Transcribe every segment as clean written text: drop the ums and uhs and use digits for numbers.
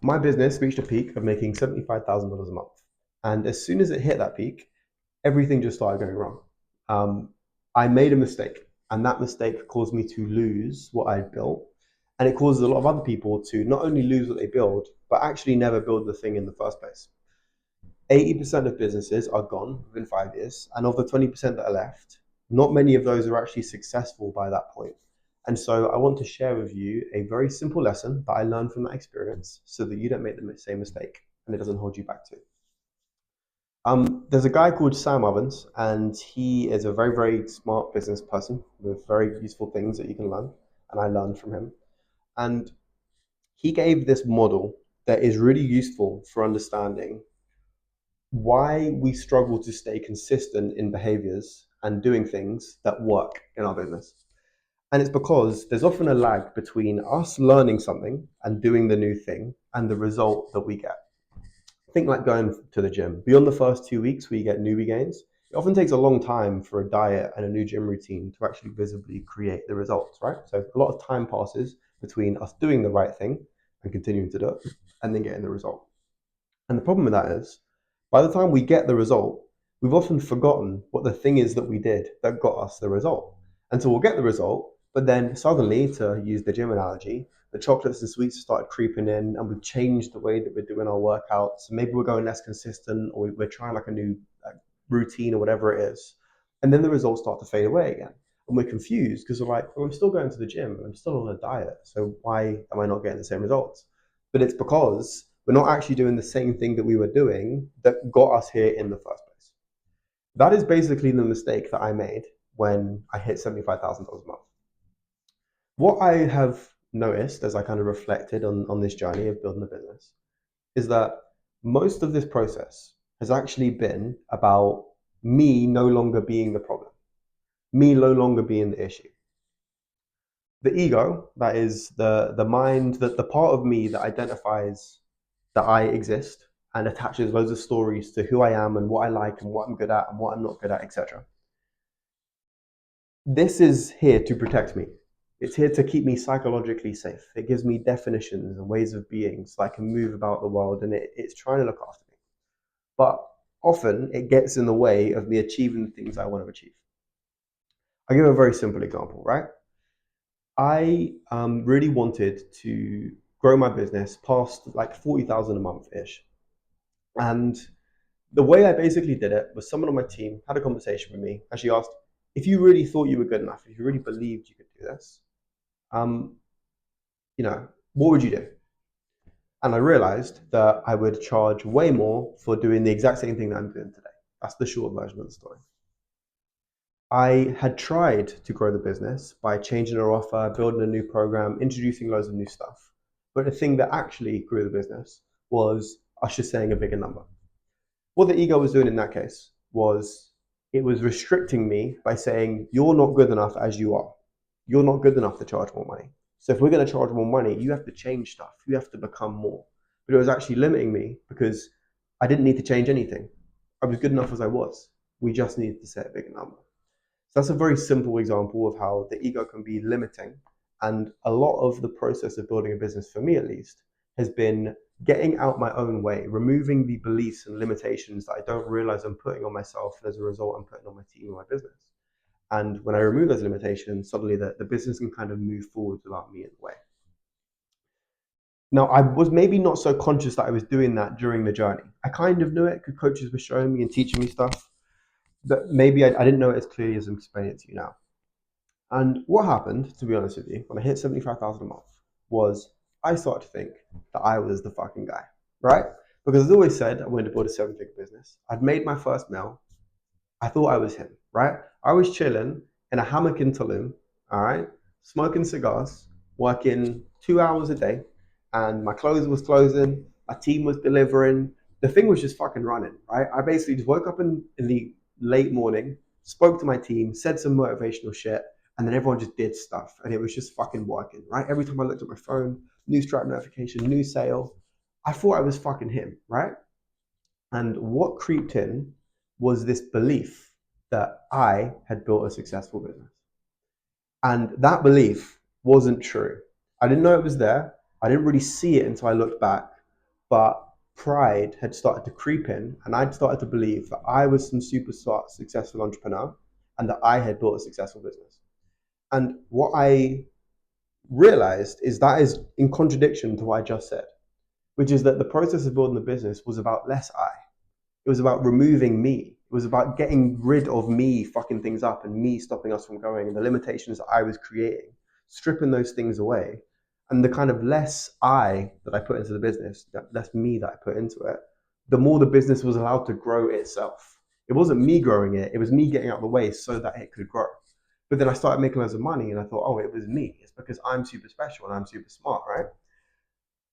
My business reached a peak of making $75,000 a month. And as soon as it hit that peak, everything just started going wrong. Um, I made a mistake, and that mistake caused me to lose what I had built. And it causes a lot of other people to not only lose what they build, but actually never build the thing in the first place. 80% of businesses are gone within 5 years, and of the 20% that are left, not many of those are actually successful by that point. And so I want to share with you a very simple lesson that I learned from that experience so that you don't make the same mistake and it doesn't hold you back too. There's a guy called Sam Ovens, and he is a very, very smart business person with very useful things that you can learn. And I learned from him. And he gave this model that is really useful for understanding why we struggle to stay consistent in behaviors and doing things that work in our business. And it's because there's often a lag between us learning something and doing the new thing and the result that we get. Think like going to the gym. Beyond the first 2 weeks where you get newbie gains, it often takes a long time for a diet and a new gym routine to actually visibly create the results, right? So a lot of time passes between us doing the right thing and continuing to do it and then getting the result. And the problem with that is, by the time we get the result, we've often forgotten what the thing is that we did that got us the result. And so we'll get the result, but then suddenly, to use the gym analogy, the chocolates and sweets started creeping in, and we've changed the way that we're doing our workouts. Maybe we're going less consistent, or we're trying like a new routine or whatever it is. And then the results start to fade away again. And we're confused because we're like, well, I'm still going to the gym and I'm still on a diet. So why am I not getting the same results? But it's because we're not actually doing the same thing that we were doing that got us here in the first place. That is basically the mistake that I made when I hit $75,000 a month. What I have noticed as I kind of reflected on this journey of building a business is that most of this process has actually been about me no longer being the problem, me no longer being the issue. The ego, that is the mind, that the part of me that identifies that I exist and attaches loads of stories to who I am and what I like and what I'm good at and what I'm not good at, etc. This is here to protect me. It's here to keep me psychologically safe. It gives me definitions and ways of being so I can move about the world, and it's trying to look after me. But often it gets in the way of me achieving the things I want to achieve. I'll give a very simple example, right? I really wanted to grow my business past like 40,000 a month ish. And the way I basically did it was someone on my team had a conversation with me and she asked, if you really thought you were good enough, if you really believed you could do this, um, what would you do? And I realized that I would charge way more for doing the exact same thing that I'm doing today. That's the short version of the story. I had tried to grow the business by changing our offer, building a new program, introducing loads of new stuff. But the thing that actually grew the business was us just saying a bigger number. What the ego was doing in that case was it was restricting me by saying, you're not good enough as you are. You're not good enough to charge more money. So if we're going to charge more money, you have to change stuff. You have to become more. But it was actually limiting me because I didn't need to change anything. I was good enough as I was. We just needed to set a bigger number. So that's a very simple example of how the ego can be limiting. And a lot of the process of building a business, for me at least, has been getting out my own way, removing the beliefs and limitations that I don't realize I'm putting on myself, and as a result, I'm putting on my team and my business. And when I remove those limitations, suddenly the business can kind of move forward without me in the way. Now, I was maybe not so conscious that I was doing that during the journey. I kind of knew it because coaches were showing me and teaching me stuff, but maybe I didn't know it as clearly as I'm explaining it to you now. And what happened, to be honest with you, when I hit 75,000 a month was I started to think that I was the fucking guy, right? Because as I always said, I wanted to build a seven-figure business. I'd made my first meal. I thought I was him, right? I was chilling in a hammock in Tulum, all right, smoking cigars, working 2 hours a day, and my clothes was closing, my team was delivering. The thing was just fucking running, right? I basically just woke up in the late morning, spoke to my team, said some motivational shit, and then everyone just did stuff, and it was just fucking working, right? Every time I looked at my phone, new Stripe notification, new sale, I thought I was fucking him, right? And what creeped in was this belief that I had built a successful business. And that belief wasn't true. I didn't know it was there. I didn't really see it until I looked back. but pride had started to creep in, and I'd started to believe that I was some super smart, successful entrepreneur and that I had built a successful business. And what I realized is that is in contradiction to what I just said, which is that the process of building the business was about less I. It was about removing me. It was about getting rid of me fucking things up and me stopping us from going and the limitations that I was creating, stripping those things away. And the kind of less I that I put into the business, less me that I put into it, the more the business was allowed to grow itself. It wasn't me growing it, it was me getting out of the way so that it could grow. But then I started making loads of money and I thought, oh, it was me. It's because I'm super special and I'm super smart, right?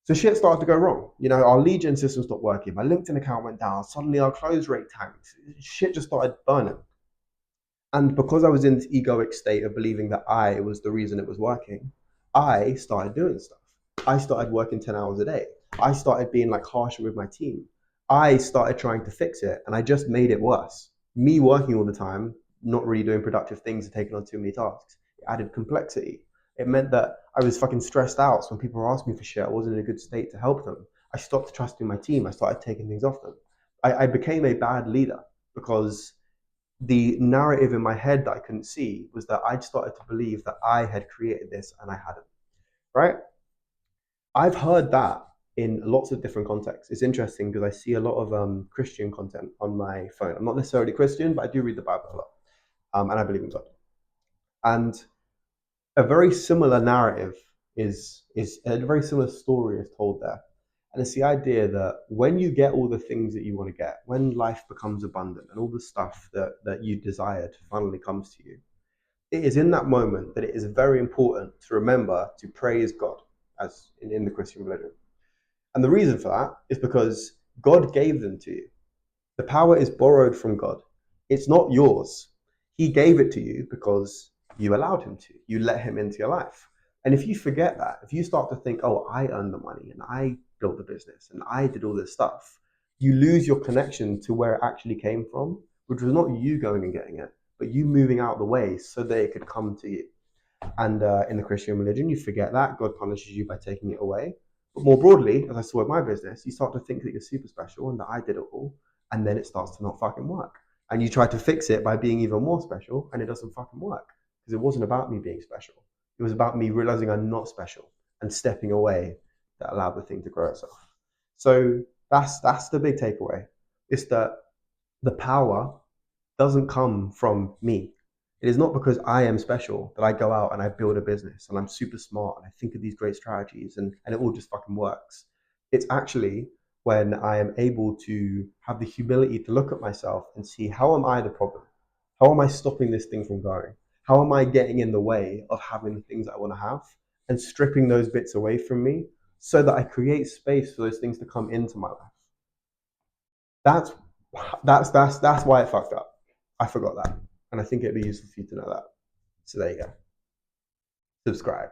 So shit started to go wrong. You know, our lead gen system stopped working. My LinkedIn account went down. Suddenly our close rate tanked. Shit just started burning. And because I was in this egoic state of believing that I was the reason it was working, I started doing stuff. I started working 10 hours a day. I started being like harsher with my team. I started trying to fix it and I just made it worse. Me working all the time, not really doing productive things and taking on too many tasks. It added complexity. It meant that I was fucking stressed out. So when people were asking me for shit, I wasn't in a good state to help them. I stopped trusting my team. I started taking things off them. I became a bad leader because the narrative in my head that I couldn't see was that I'd started to believe that I had created this and I hadn't, right? I've heard that in lots of different contexts. It's interesting because I see a lot of Christian content on my phone. I'm not necessarily Christian, but I do read the Bible a lot, and I believe in God. And a very similar narrative is a very similar story is told there. And it's the idea that when you get all the things that you want to get, when life becomes abundant and all the stuff that you desired finally comes to you, it is in that moment that it is very important to remember to praise God, as in the Christian religion. And the reason for that is because God gave them to you. The power is borrowed from God. It's not yours. He gave it to you because you allowed him to. You let him into your life. And if you forget that, if you start to think, oh, I earned the money and I built the business and I did all this stuff, you lose your connection to where it actually came from, which was not you going and getting it, but you moving out of the way so that it could come to you. And in the Christian religion, you forget that. God punishes you by taking it away. But more broadly, as I saw with my business, you start to think that you're super special and that I did it all. And then it starts to not fucking work. And you try to fix it by being even more special, and it doesn't fucking work. Because it wasn't about me being special. It was about me realizing I'm not special and stepping away that allowed the thing to grow itself. So that's the big takeaway. It's that the power doesn't come from me. It is not because I am special that I go out and I build a business and I'm super smart and I think of these great strategies and it all just fucking works. It's actually when I am able to have the humility to look at myself and see, how am I the problem? How am I stopping this thing from going? How am I getting in the way of having the things I want to have and stripping those bits away from me so that I create space for those things to come into my life? That's that's why it fucked up. I forgot that. And I think it'd be useful for you to know that. So there you go. Subscribe.